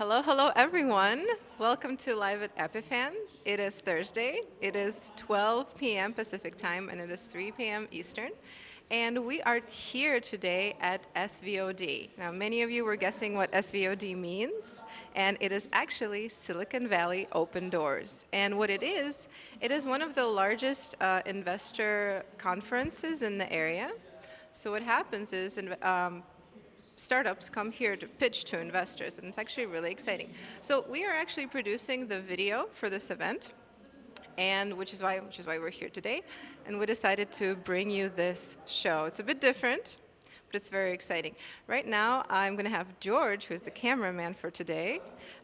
Hello everyone. Welcome to Live at Epiphan. It is Thursday. It is 12 p.m. Pacific time and it is 3 p.m. Eastern. And we are here today at SVOD. Now, many of you were guessing what SVOD means, and it is actually Silicon Valley Open Doors. And what it is one of the largest investor conferences in the area. So what happens is startups come here to pitch to investors, and it's actually really exciting. So we are actually producing the video for this event, and which is why we're here today, and we decided to bring you this show. It's a bit different, but it's very exciting. Right now, I'm going to have George, who's the cameraman for today,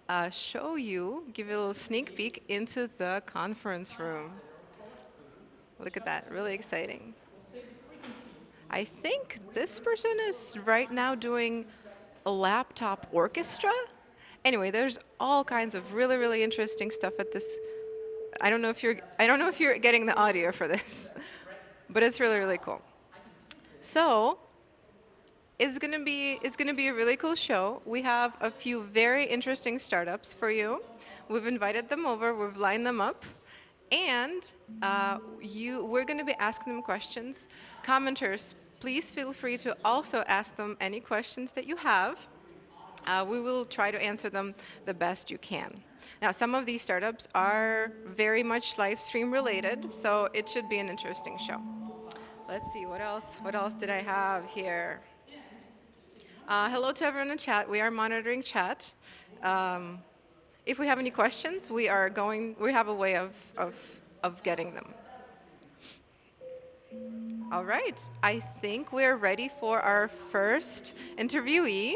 give you a little sneak peek into the conference room. Look at that, really exciting. I think this person is right now doing a laptop orchestra. Anyway, there's all kinds of really, really interesting stuff at this. I don't know if you're getting the audio for this, but it's really, really cool. So it's gonna be a really cool show. We have a few very interesting startups for you. We've invited them over. We've lined them up, and we're going to be asking them questions. Commenters, please feel free to also ask them any questions that you have. We will try to answer them the best you can. Now, some of these startups are very much live stream related, so it should be an interesting show. Let's see, what else? What else did I have here? Hello to everyone in chat. We are monitoring chat. If we have any questions, we have a way of getting them. All right, I think we're ready for our first interviewee,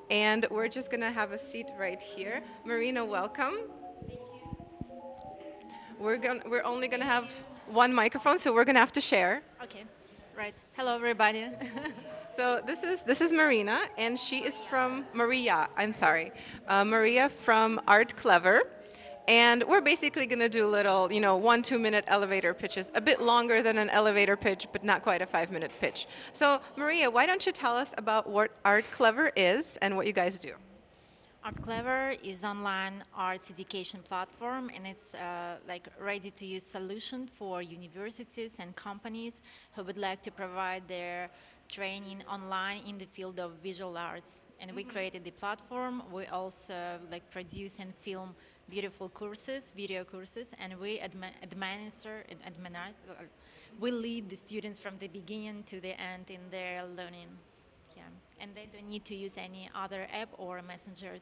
and we're just gonna have a seat right here. Marina, welcome. We're only gonna have one microphone, so we're gonna have to share. Okay, right. Hello, everybody. So this is Marina, and she is from Maria. I'm sorry, Maria from artclever, and we're basically going to do little, 1-2 minute elevator pitches, a bit longer than an elevator pitch, but not quite a 5-minute pitch. So Maria, why don't you tell us about what artclever is and what you guys do? artclever is online arts education platform, and it's like ready-to-use solution for universities and companies who would like to provide their training online in the field of visual arts. And we created the platform. We also like produce and film beautiful courses, video courses, and we administer. We lead the students from the beginning to the end in their learning. Yeah, and they don't need to use any other app or messenger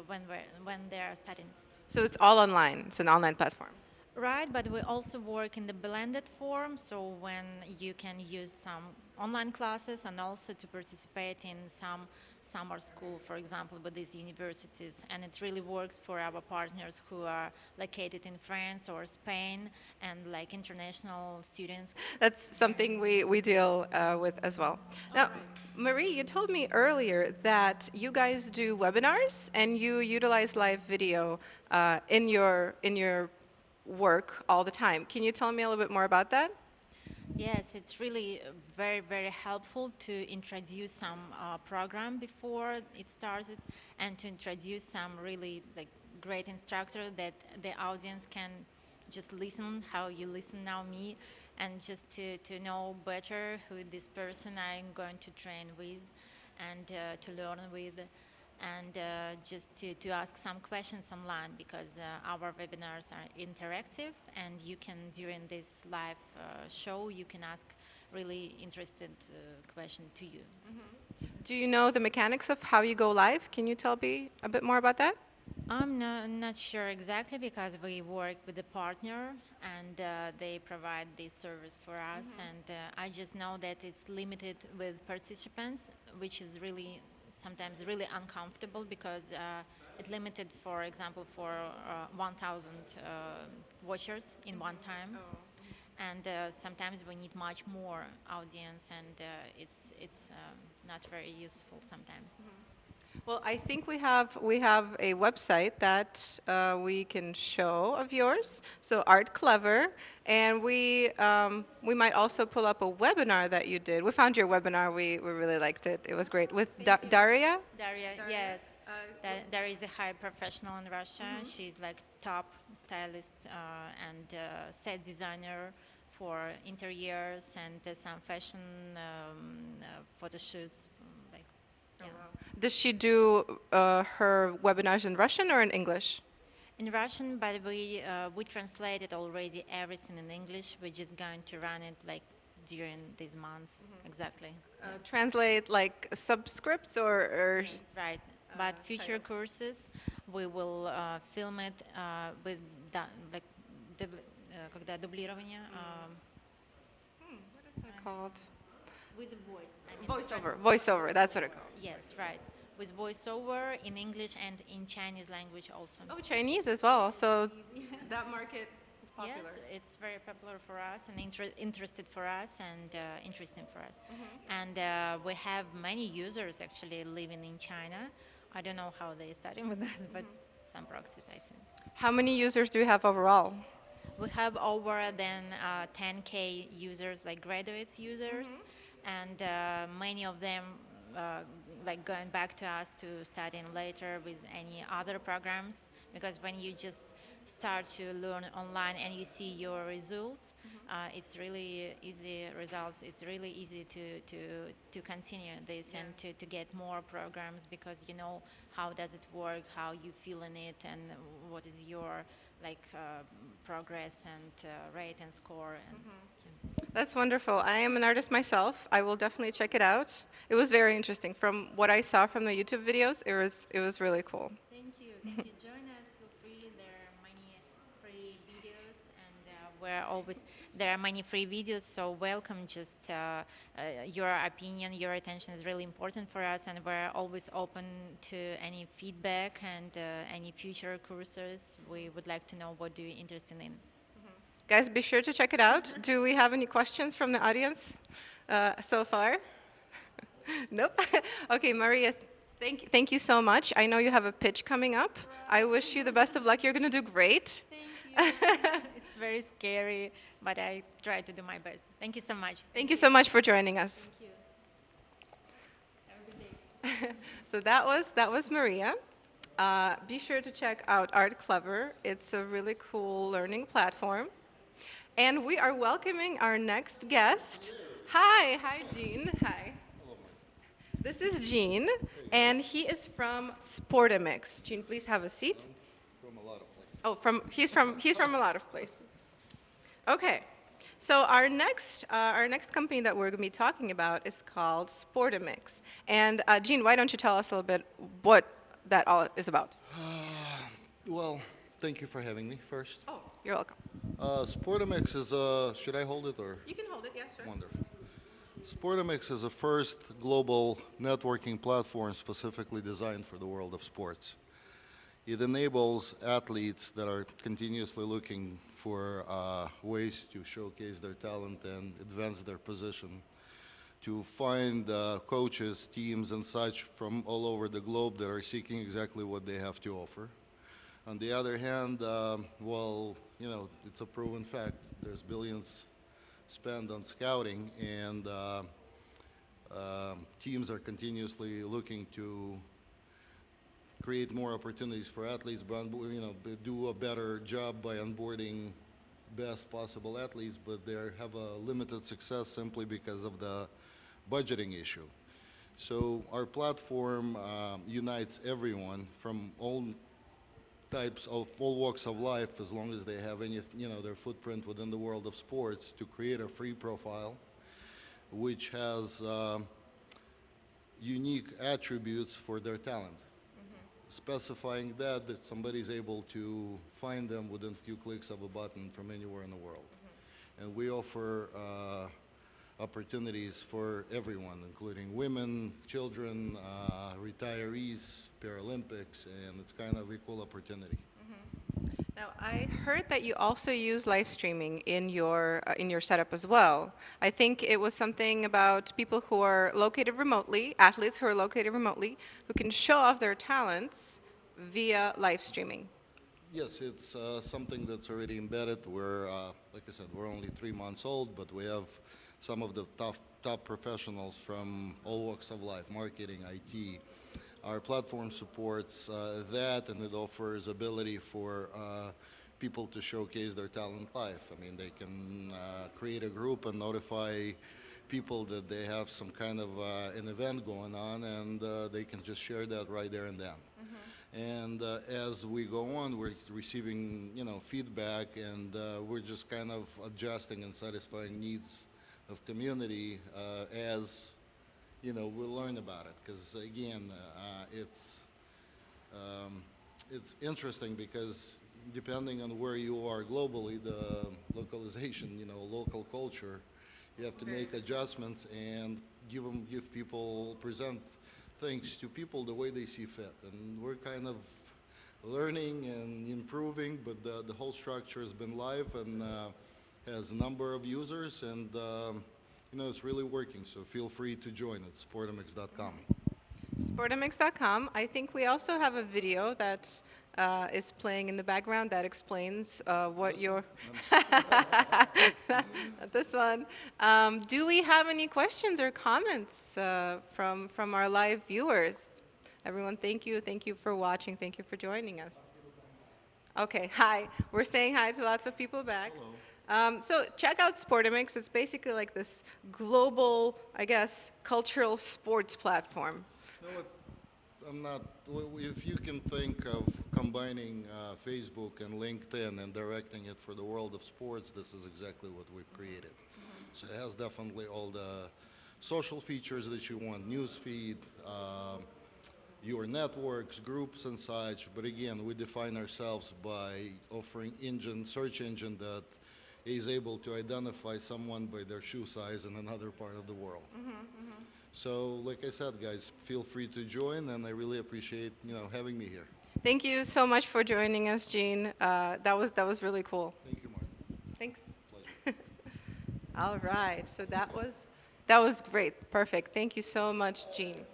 when they are studying. So it's all online. It's an online platform. Right, but we also work in the blended form, so when you can use some online classes and also to participate in some summer school, for example, with these universities. And it really works for our partners who are located in France or Spain and like international students. That's something we deal with as well. Now, Marie, you told me earlier that you guys do webinars and you utilize live video in your work all the time. Can you tell me a little bit more about that? Yes, it's really very, very helpful to introduce some program before it started and to introduce some really like great instructor that the audience can just listen how you listen now me, and just to know better who this person I'm going to train with and to learn with, and just to ask some questions online, because our webinars are interactive, and you can, during this live show, you can ask really interested question to you. Do you know the mechanics of how you go live? Can you tell me a bit more about that? I'm not sure exactly, because we work with a partner and they provide this service for us, and I just know that it's limited with participants, which is really sometimes really uncomfortable, because it limited, for example, for 1,000 watchers in one time. Oh. And sometimes we need much more audience, and it's not very useful sometimes. Well, I think we have a website that we can show of yours. So artclever, and we might also pull up a webinar that you did. We found your webinar. We really liked it. It was great with Daria. Daria, Daria? yes. There is a high professional in Russia. She's like top stylist and set designer for interiors and some fashion photo shoots. Like, yeah. Does she do her webinars in Russian or in English? In Russian, but we translated already everything in English. We're just going to run it like during these months. Exactly. Translate like subscripts or Yes, right. But future courses, we will film it with like когда дублирование what is that called? with the voice. I mean, Voiceover. Voiceover. That's what it called. yes, right. With voiceover in English and in Chinese language also. Oh, Chinese as well. So that market is popular. Yes, it's very popular for us and interested for us and interesting for us. And we have many users actually living in China. I don't know how they started with us, but some proxies, I think. How many users do we have overall? We have over than 10K users, like graduates users, and many of them like going back to us to studying later with any other programs. Because when you just start to learn online and you see your results, it's really easy results. It's really easy to continue this and to get more programs because you know how does it work, how you feel in it, and what is your like progress and rate and score. And That's wonderful. I am an artist myself. I will definitely check it out. It was very interesting. From what I saw from the YouTube videos, it was really cool. Thank you. Thank you. Join us. Feel free. There are many free videos, and there are many free videos. So welcome. Just your opinion, your attention is really important for us, and we're always open to any feedback and any future courses. We would like to know what you're interested in. Guys, be sure to check it out. Do we have any questions from the audience so far? Nope. Okay, Maria, thank you so much. I know you have a pitch coming up. I wish you the best of luck. You're going to do great. Thank you. It's very scary, but I try to do my best. Thank you so much. Thank you so much for joining us. Thank you. Have a good day. So that was Maria. Be sure to check out artclever. It's a really cool learning platform. And we are welcoming our next guest. Hi, Gene. Hi. This is Gene, and he is from SPORTAMIX. Gene, please have a seat. From a lot of places. Oh, he's from a lot of places. Okay. So our next company that we're going to be talking about is called SPORTAMIX. And Gene, why don't you tell us a little bit what that all is about? Well, thank you for having me first. Oh, you're welcome. SPORTAMIX is a, should I hold it or? You can hold it, yeah, sure. Wonderful. SPORTAMIX is the first global networking platform specifically designed for the world of sports. It enables athletes that are continuously looking for ways to showcase their talent and advance their position to find coaches, teams, and such from all over the globe that are seeking exactly what they have to offer. On the other hand, well, you know, it's a proven fact. There's billions spent on scouting, and teams are continuously looking to create more opportunities for athletes, but do a better job by onboarding best possible athletes, but they have a limited success simply because of the budgeting issue. So our platform unites everyone from all types of all walks of life, as long as they have any, their footprint within the world of sports, to create a free profile, which has unique attributes for their talent, specifying that somebody's able to find them within a few clicks of a button from anywhere in the world. And we offer opportunities for everyone, including women, children, retirees, Paralympics, and it's kind of equal opportunity. Now, I heard that you also use live streaming in your setup as well. I think it was something about people who are located remotely, athletes who are located remotely, who can show off their talents via live streaming. Yes, it's something that's already embedded. We're, like I said, we're only 3 months old, but we have some of the top professionals from all walks of life, marketing, IT. Our platform supports that, and it offers ability for people to showcase their talent live. I mean, they can create a group and notify people that they have some kind of an event going on, and they can just share that right there and then. And as we go on, we're receiving, feedback, and we're just kind of adjusting and satisfying needs of community as we learn about it. Because again, it's interesting because depending on where you are globally, the localization, local culture, you have to make adjustments and give people, present things to people the way they see fit. And we're kind of learning and improving, but the whole structure has been live and has a number of users, and it's really working. So feel free to join at sportamix.com. Sportamix.com. I think we also have a video that is playing in the background that explains what your this one. Do we have any questions or comments from our live viewers? Everyone, thank you for watching. Thank you for joining us. Okay, hi. We're saying hi to lots of people back. Hello. So check out SPORTAMIX. It's basically like this global, I guess, cultural sports platform. You know what? If you can think of combining Facebook and LinkedIn and directing it for the world of sports, this is exactly what we've created. So it has definitely all the social features that you want, news feed, your networks, groups and such. But again, we define ourselves by offering search engine that is able to identify someone by their shoe size in another part of the world. So, like I said, guys, feel free to join, and I really appreciate having me here. Thank you so much for joining us, Jean. That was really cool. Thank you, Mark. Thanks. Pleasure. All right. So that was great. Perfect. Thank you so much, Jean.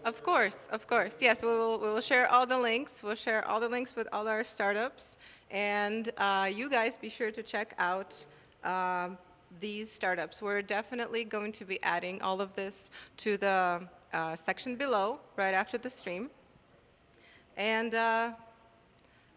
Of course. Yes, we will share all the links. We'll share all the links with all our startups, and you guys be sure to check out these startups. We're definitely going to be adding all of this to the section below, right after the stream. And, oh,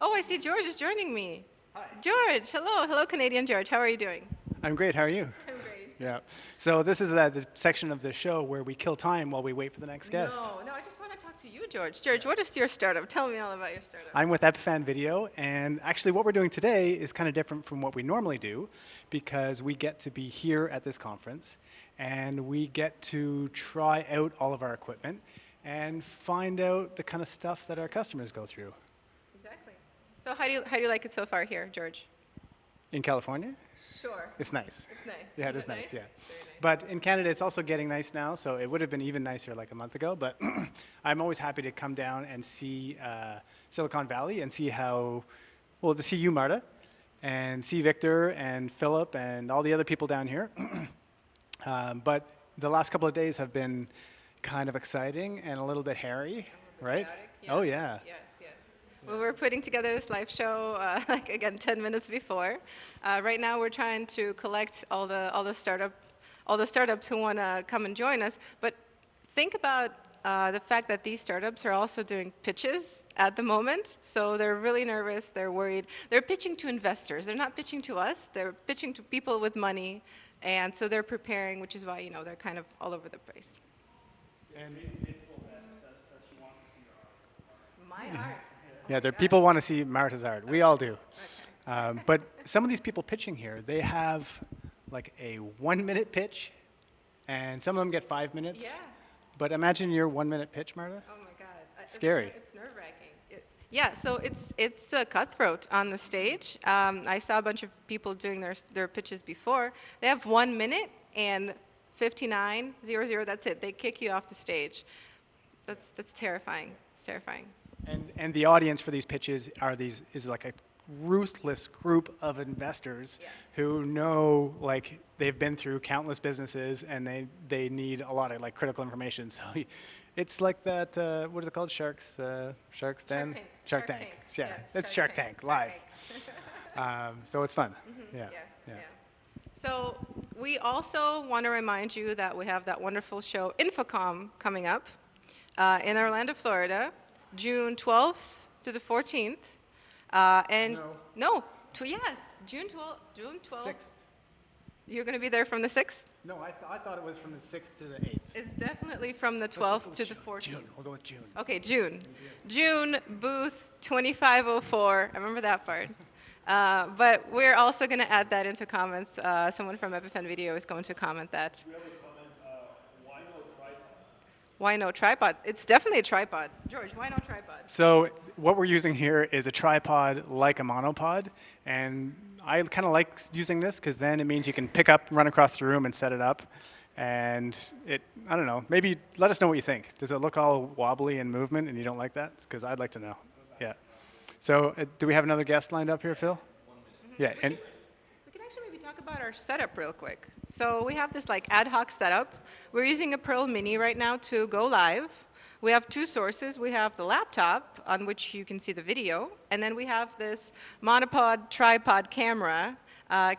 I see George is joining me. Hi. George, hello, Canadian George. How are you doing? I'm great. How are you? I'm great. Yeah. So this is the section of the show where we kill time while we wait for the next guest. No, I just want to talk to you, George. George, what is your startup? Tell me all about your startup. I'm with Epiphan Video, and actually what we're doing today is kind of different from what we normally do because we get to be here at this conference, and we get to try out all of our equipment and find out the kind of stuff that our customers go through. Exactly. So how do you like it so far here, George? In California? Sure. It's nice. It's nice. Yeah, Is it is nice, yeah. Very nice. But in Canada, it's also getting nice now, so it would have been even nicer like a month ago. But I'm always happy to come down and see Silicon Valley and see to see you, Marta, and see Victor and Philip and all the other people down here. But the last couple of days have been kind of exciting and a little bit hairy, right? Chaotic, Oh, yeah. Yes. Well, we're putting together this live show, again, 10 minutes before. Right now, we're trying to collect all the startups who want to come and join us. But think about the fact that these startups are also doing pitches at the moment. So they're really nervous. They're worried. They're pitching to investors. They're not pitching to us. They're pitching to people with money. And so they're preparing, which is why they're kind of all over the place. And she wants to see your art. My art. Yeah, people want to see Marta's art. We all do. Okay. But some of these people pitching here, they have like a 1-minute pitch, and some of them get 5 minutes. Yeah. But imagine your 1-minute pitch, Marta. Oh my God. Scary. It's nerve-wracking. Yeah, so it's cutthroat on the stage. I saw a bunch of people doing their pitches before. They have 1 minute and 59:00. That's it. They kick you off the stage. That's terrifying. It's terrifying. And the audience for these pitches is like a ruthless group of investors who know, like, they've been through countless businesses and they need a lot of like critical information. So it's like that, what is it called? Shark's Den? Tank. Shark Tank. Yeah, Yes, it's Shark Tank live. So it's fun. Yeah. So we also want to remind you that we have that wonderful show Infocom coming up in Orlando, Florida, June 12th to the 14th. Yes, June 12th. 6th. You're going to be there from the 6th? No, I thought it was from the 6th to the 8th. It's definitely from the 12th to the 14th. June. We'll go with June. Okay, June. June, booth 2504. I remember that part. But we're also going to add that into comments. Someone from Epiphan Video is going to comment that. We have a comment, why no tripod? Why no tripod? It's definitely a tripod. George, why no tripod? So what we're using here is a tripod like a monopod, and I kind of like using this because then it means you can pick up, run across the room, and set it up. And I don't know, maybe let us know what you think. Does it look all wobbly in movement and you don't like that? Because I'd like to know. Yeah. So do we have another guest lined up here, Phil? 1 minute. Yeah. And We can actually maybe talk about our setup real quick. So we have this like ad hoc setup. We're using a Pearl Mini right now to go live. We have two sources. We have the laptop on which you can see the video, and then we have this monopod tripod camera,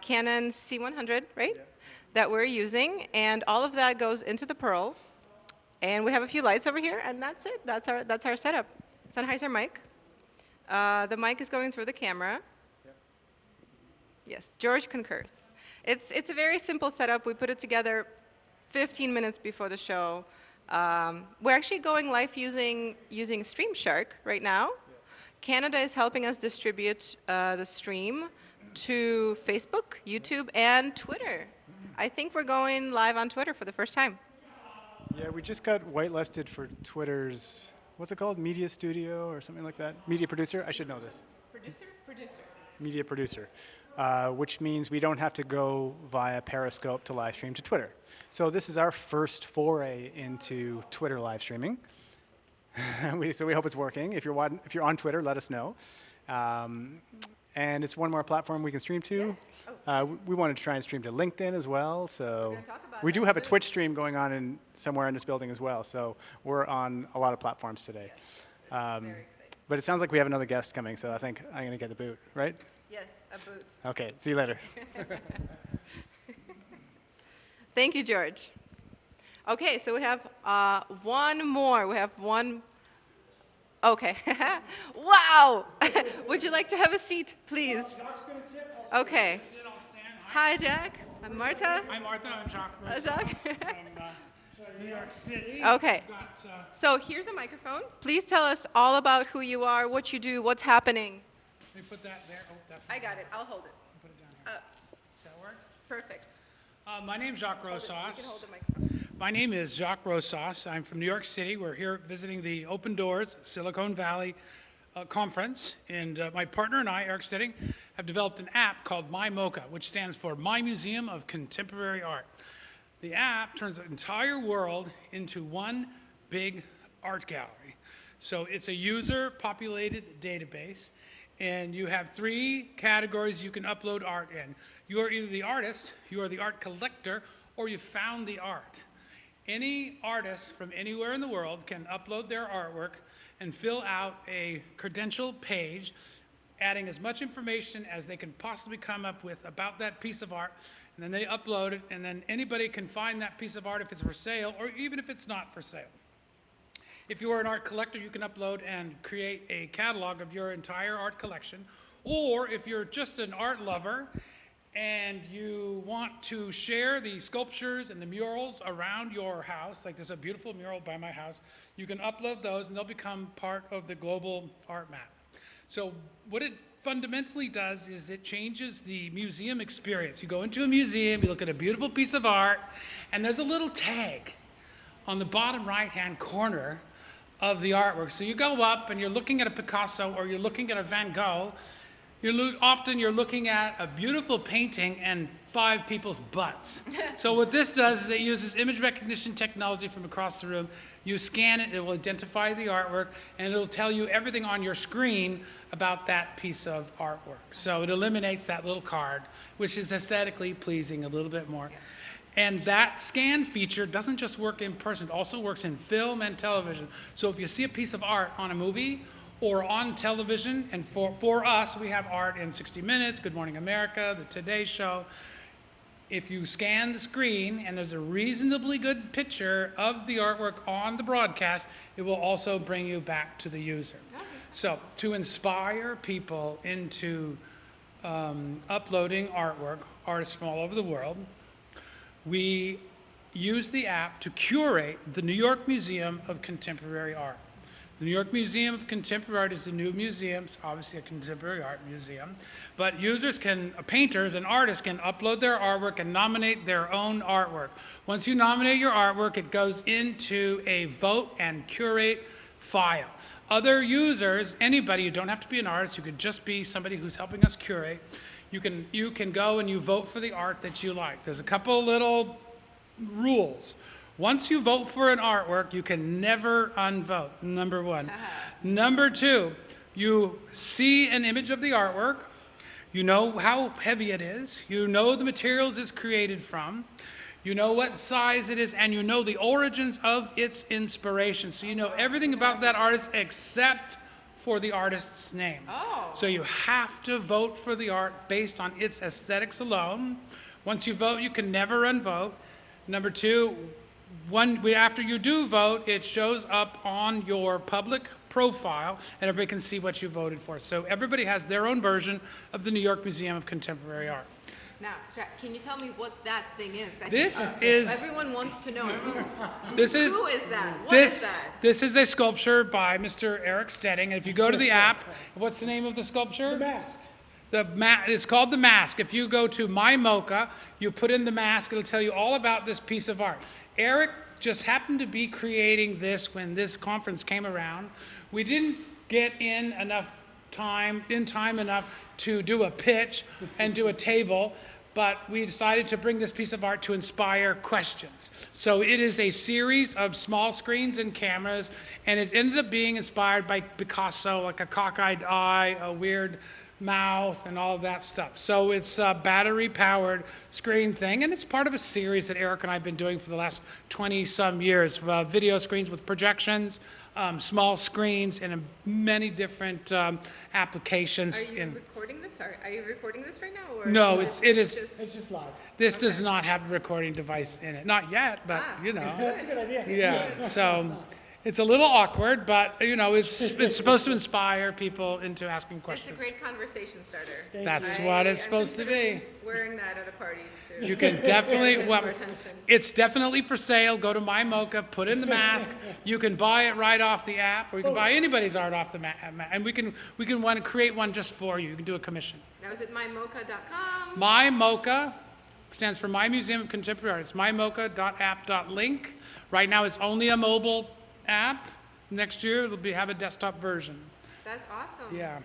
Canon C100, right? That we're using, and all of that goes into the Pearl. And we have a few lights over here, and that's it. That's our setup. Sennheiser mic. The mic is going through the camera. Yes, George concurs. It's a very simple setup. We put it together 15 minutes before the show. We're actually going live using StreamShark right now. Canada is helping us distribute the stream to Facebook, YouTube, and Twitter. I think we're going live on Twitter for the first time. yeah, we just got whitelisted for Twitter's, what's it called? Media Studio or something like that? Media producer? I should know this. Producer. Media producer, which means we don't have to go via Periscope to live stream to Twitter. So this is our first foray into Twitter live streaming. So we hope it's working. If you're on Twitter, let us know. And it's one more platform we can stream to. We wanted to try and stream to LinkedIn as well. So gonna talk about we do that have a soon. Twitch stream going on somewhere in this building as well. So we're on a lot of platforms today. Very exciting. But it sounds like we have another guest coming, so I think I'm going to get the boot, right? Yes, a boot. Okay, see you later. Thank you, George. Okay, so we have one more. We have one. Okay. Wow! Would you like to have a seat, please? Okay. Hi, Jacque. I'm Marta. I'm Martha, I'm Jacque. Jacque. From New York City. Okay. We've got, So here's a microphone. Please tell us all about who you are, what you do, what's happening. let me put that there. Oh, that's I got it. I'll hold it. Put it down here. Does that work? Perfect. My name's Jacques You Rosas. can hold the microphone. My name is Jacques Rosas. I'm from New York City. We're here visiting the Open Doors Silicon Valley conference. And my partner and I, Eric Stitting, have developed an app called MYMOCA, which stands for My Museum of Contemporary Art. The app turns the entire world into one big art gallery. So it's a user-populated database, and you have 3 categories you can upload art in. You are either the artist, you are the art collector, or you found the art. Any artist from anywhere in the world can upload their artwork and fill out a credential page, adding as much information as they can possibly come up with about that piece of art, and then they upload it, and then anybody can find that piece of art if it's for sale, or even if it's not for sale. If you are an art collector, you can upload and create a catalog of your entire art collection. Or if you're just an art lover and you want to share the sculptures and the murals around your house, like there's a beautiful mural by my house, you can upload those and they'll become part of the global art map. So what it fundamentally does is it changes the museum experience. You go into a museum, you look at a beautiful piece of art, and there's a little tag on the bottom right-hand corner of the artwork. So you go up and you're looking at a Picasso or you're looking at a Van Gogh, often you're looking at a beautiful painting and 5 people's butts. So what this does is it uses image recognition technology from across the room. You scan it, it will identify the artwork, and it'll tell you everything on your screen about that piece of artwork. So it eliminates that little card, which is aesthetically pleasing a little bit more. And that scan feature doesn't just work in person, it also works in film and television. So if you see a piece of art on a movie or on television, and for us, we have art in 60 Minutes, Good Morning America, The Today Show. If you scan the screen and there's a reasonably good picture of the artwork on the broadcast, it will also bring you back to the user. So to inspire people into uploading artwork, artists from all over the world, we use the app to curate the New York Museum of Contemporary Art. The New York Museum of Contemporary Art is a new museum, it's obviously a contemporary art museum, but painters and artists can upload their artwork and nominate their own artwork. Once you nominate your artwork, it goes into a vote and curate file. Other users, anybody, you don't have to be an artist, you could just be somebody who's helping us curate, you can go and you vote for the art that you like. There's a couple little rules. Once you vote for an artwork, you can never unvote, number 1. Number 2, you see an image of the artwork, you know how heavy it is, you know the materials it's created from, you know what size it is, and you know the origins of its inspiration. So you know everything about that artist except for the artist's name. So you have to vote for the art based on its aesthetics alone. Once you vote, you can never unvote. Number 2, after you do vote, it shows up on your public profile, and everybody can see what you voted for. So everybody has their own version of the New York Museum of Contemporary Art. Now, Jacque, can you tell me what that thing is? Everyone wants to know. Who is that? What is that? This is a sculpture by Mr. Eric Stedding. And if you go to the app, what's the name of the sculpture? The mask. It's called The Mask. If you go to MyMoCA, you put in The Mask, it'll tell you all about this piece of art. Eric just happened to be creating this when this conference came around. We didn't get in time enough to do a pitch and do a table, but we decided to bring this piece of art to inspire questions. So it is a series of small screens and cameras, and it ended up being inspired by Picasso, like a cockeyed eye, a weird mouth, and all of that stuff. So it's a battery-powered screen thing, and it's part of a series that Eric and I have been doing for the last 20-some years, video screens with projections, small screens, and many different applications. Are you recording this? Are you recording this right now? Or No, it is. It's just live. This does not have a recording device in it. Not yet, but you know. That's a good idea. Yeah, so it's a little awkward, but you know, it's supposed to inspire people into asking It's questions. a great conversation starter. That's what it's supposed to be. Wearing that at a party too. You can definitely, Get well, more attention. it's definitely for sale. Go to MyMoCA, put in The Mask. You can buy it right off the app, or you can buy anybody's art off the and we can want to create one just for you. You can do a commission. Now is it mymoca.com? MyMoCA stands for My Museum of Contemporary Art. It's mymoca.app.link. Right now, it's only a mobile app. Next year, it'll have a desktop version. That's awesome. Yeah.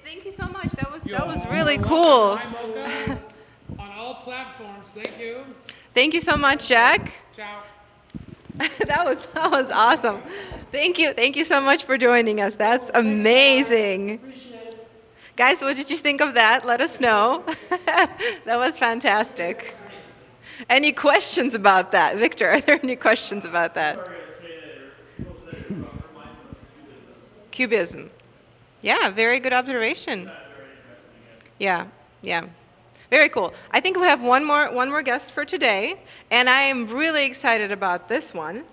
Thank you so much. That was You're really welcome. cool. MyMoCA on all platforms. Thank you. Thank you so much, Jacque. Ciao. that was awesome. Thank you so much for joining us. That's amazing. Guys, what did you think of that? Let us know. That was fantastic. Any questions about that? Victor, are there any questions about that? Cubism. Yeah, very good observation. Yeah. Very cool. I think we have one more guest for today, and I am really excited about this one.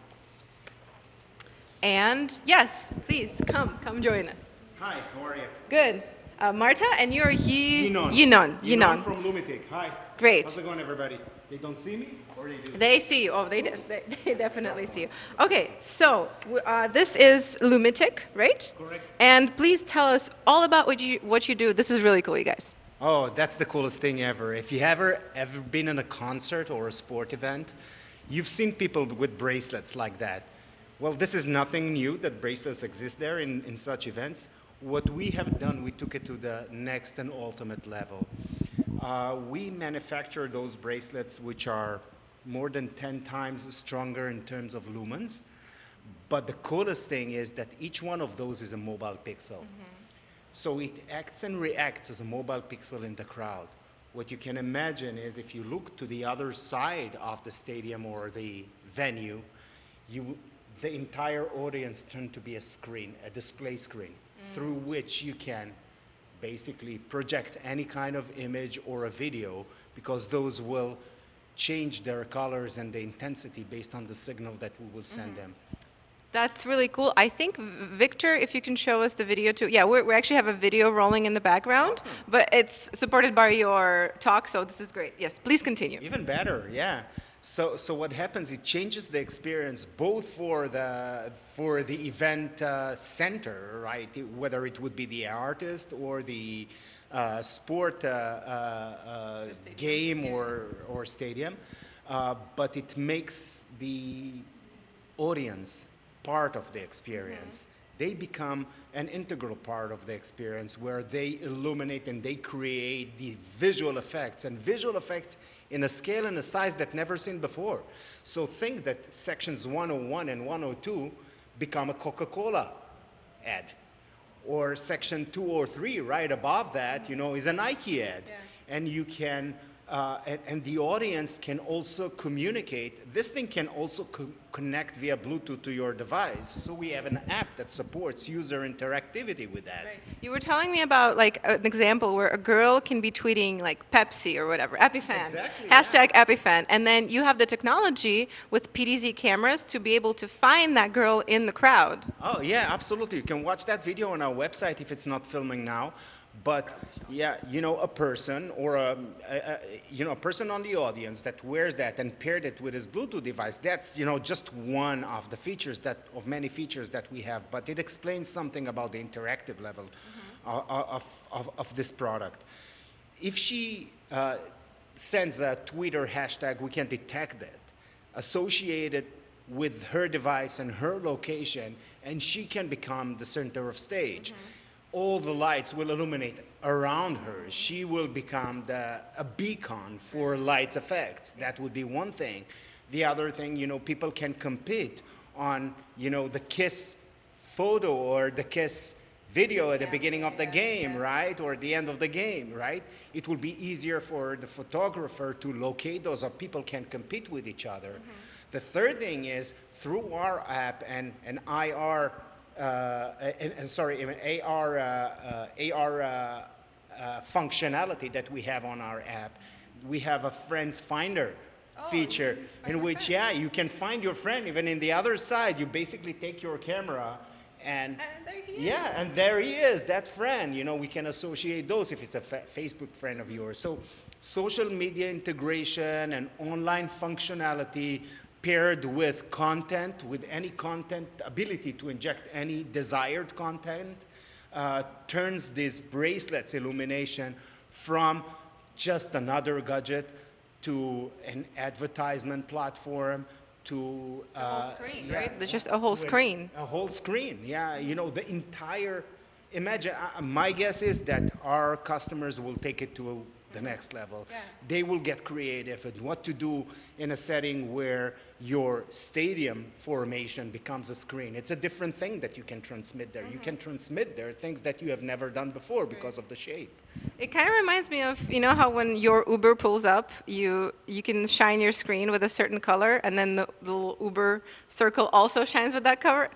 And yes, please come join us. Hi, how are you? Good. Marta, and you're Yinon. Yinon. from LUMITIC. Hi. Great. How's it going, everybody? They don't see me, or they do? They see you. Oh, they definitely see you. Okay, so this is LUMITIC, right? Correct. And please tell us all about what you do. This is really cool, you guys. Oh, that's the coolest thing ever. If you ever been in a concert or a sport event, you've seen people with bracelets like that. Well, this is nothing new that bracelets exist there in such events. What we have done, we took it to the next and ultimate level. We manufacture those bracelets which are more than 10 times stronger in terms of lumens. But the coolest thing is that each one of those is a mobile pixel. So it acts and reacts as a mobile pixel in the crowd. What you can imagine is if you look to the other side of the stadium or the venue, the entire audience turned to be a screen, a display screen, through which you can basically project any kind of image or a video, because those will change their colors and the intensity based on the signal that we will send them. That's really cool. I think, Victor, if you can show us the video too. Yeah, we actually have a video rolling in the background, but it's supported by your talk, so this is great. Yes, please continue. Even better, yeah. So what happens, it changes the experience both for the event center, right? Whether it would be the artist or the sport game or stadium, but it makes the audience part of the experience. They become an integral part of the experience where they illuminate and they create the visual effects, and visual effects in a scale and a size that never seen before. So think that sections 101 and 102 become a Coca-Cola ad. Or section 203 right above that, is a Nike ad. Yeah. And you can, and the audience can also communicate. This thing can also connect via Bluetooth to your device. So we have an app that supports user interactivity with that. Right. You were telling me about like an example where a girl can be tweeting like Pepsi or whatever, Epiphan, exactly, hashtag Epiphan, and then you have the technology with PDZ cameras to be able to find that girl in the crowd. Oh yeah, absolutely. You can watch that video on our website if it's not filming now. But yeah, a person or a person on the audience that wears that and paired it with his Bluetooth device, that's just one of the features of many features that we have. But it explains something about the interactive level of this product. If she sends a tweet or hashtag, we can detect it, associate it with her device and her location, and she can become the center of stage. All the lights will illuminate around her. She will become a beacon for light effects. That would be one thing. The other thing, people can compete on, the KISS photo or the KISS video at the beginning of the game, right? Or at the end of the game, right? It will be easier for the photographer to locate those, or people can compete with each other. The third thing is, through our app and AR functionality that we have on our app, we have a friends finder feature in which, you can find your friend even in the other side. You basically take your camera and there he is. Yeah, and there he is, that friend. We can associate those if it's a Facebook friend of yours. So social media integration and online functionality paired with content, with any content, ability to inject any desired content, turns this bracelet's illumination from just another gadget to an advertisement platform to a whole screen, right? There's just a whole screen. A whole screen, yeah. The entire. Imagine. My guess is that our customers will take it to the next level. Yeah. They will get creative and what to do in a setting where your stadium formation becomes a screen. It's a different thing that you can transmit there. You can transmit there things that you have never done before because of the shape. It kind of reminds me of, how when your Uber pulls up, you can shine your screen with a certain color, and then the little Uber circle also shines with that color,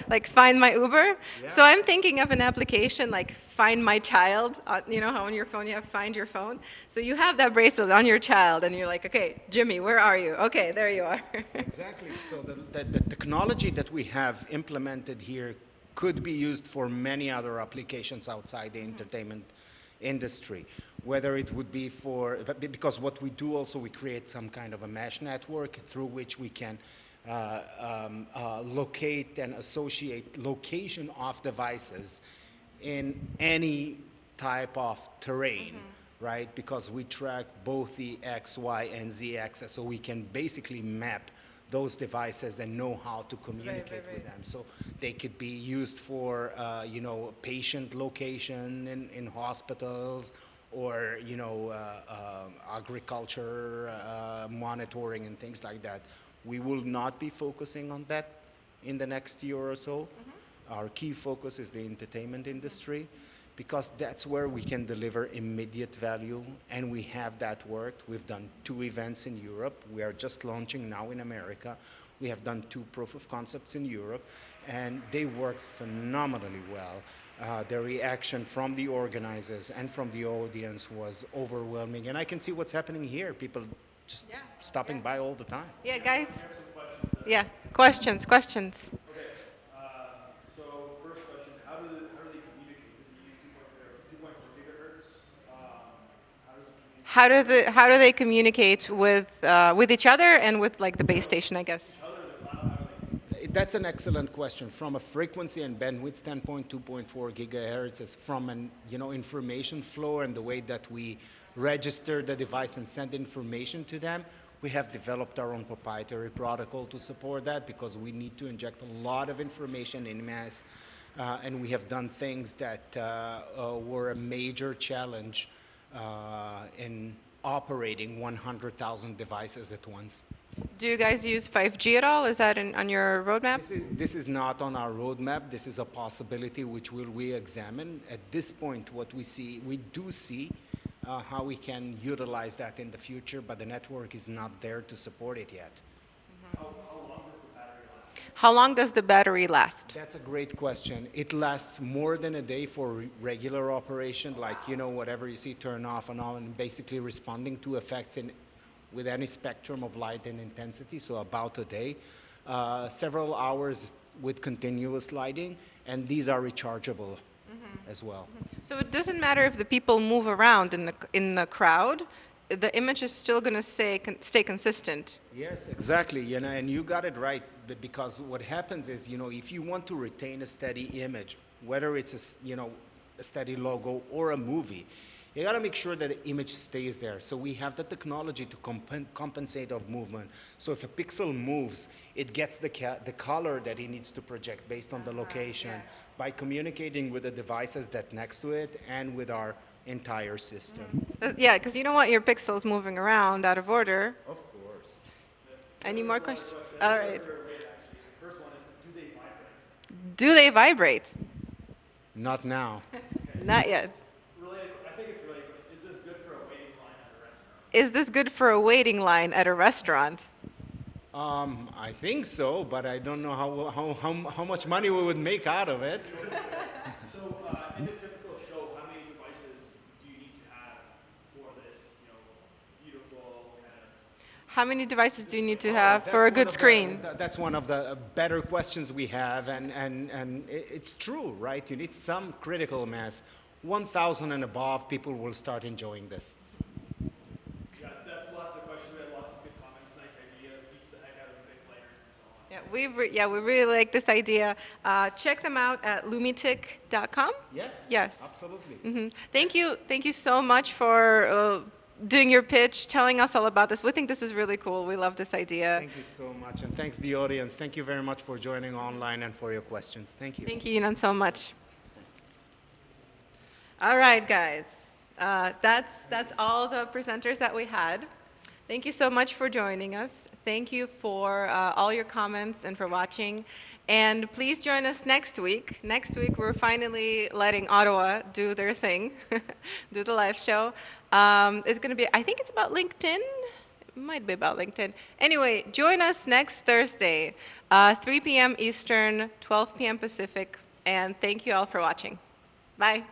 like Find My Uber. Yeah. So I'm thinking of an application like Find My Child. How on your phone you have Find Your Phone. So you have that bracelet on your child, and you're like, okay, Jimmy, where are you? Okay, there you are. Exactly. So the technology that we have implemented here could be used for many other applications outside the entertainment industry, whether it would be because what we do also, we create some kind of a mesh network through which we can locate and associate location of devices in any type of terrain, right? Because we track both the X, Y, and Z axis, so we can basically map those devices and know how to communicate with them. So they could be used for, patient location in hospitals, or agriculture monitoring and things like that. We will not be focusing on that in the next year or so. Our key focus is the entertainment industry, because that's where we can deliver immediate value, and we have that worked. We've done 2 events in Europe. We are just launching now in America. We have done 2 proof of concepts in Europe, and they worked phenomenally well. The reaction from the organizers and from the audience was overwhelming, and I can see what's happening here. People just stopping by all the time. Yeah, guys. Yeah, questions. Okay, so first question, how do they communicate? Does it use 2.4 gigahertz? How does it communicate? How do they communicate with each other and with like the base station, I guess? That's an excellent question. From a frequency and bandwidth standpoint, 2.4 gigahertz is from an information flow and the way that we register the device and send information to them. We have developed our own proprietary protocol to support that, because we need to inject a lot of information in mass, and we have done things that were a major challenge in operating 100,000 devices at once. Do you guys use 5G at all? Is that on your roadmap? This is not on our roadmap. This is a possibility which we examine. At this point, what we do see how we can utilize that in the future, but the network is not there to support it yet. How long does the battery last? That's a great question. It lasts more than a day for regular operation, like, whatever you see turn off and on, and basically responding to effects with any spectrum of light and intensity, so about a day. Several hours with continuous lighting, and these are rechargeable as well. So it doesn't matter if the people move around in the crowd, the image is still going to stay consistent. Yes, exactly. And you got it right, because what happens is, if you want to retain a steady image, whether it's a steady logo or a movie, you got to make sure that the image stays there. So we have the technology to compensate of movement. So if a pixel moves, it gets the color that it needs to project based on the location, by communicating with the devices that next to it and with our entire system. Yeah, because you don't want your pixels moving around out of order. Of course. Any more questions? All right. The first one is, do they vibrate? Do they vibrate? Not now. Not yet. I think it's really, is this good for a waiting line at a restaurant? Is this good for a waiting line at a restaurant? I think so, but I don't know how much money we would make out of it. So, in a typical show, how many devices do you need to have for this, beautiful kind of? How many devices do you need to have for a good screen? That's one of the better questions we have, and it's true, right? You need some critical mass. 1,000 and above, people will start enjoying this. Yeah, that's lots of questions. We had lots of good comments. Nice idea. Beats the heck out of the big players and so on. We really like this idea. Check them out at lumitic.com. Yes. Yes. Absolutely. Thank you so much for doing your pitch, telling us all about this. We think this is really cool. We love this idea. Thank you so much, and thanks the audience. Thank you very much for joining online and for your questions. Thank you. Thank you, Yinan, so much. All right, guys. That's all the presenters that we had. Thank you so much for joining us. Thank you for all your comments and for watching. And please join us next week. Next week, we're finally letting Ottawa do their thing, do the live show. It's going to be, I think it's about LinkedIn. It might be about LinkedIn. Anyway, join us next Thursday, 3 p.m. Eastern, 12 p.m. Pacific. And thank you all for watching. Bye.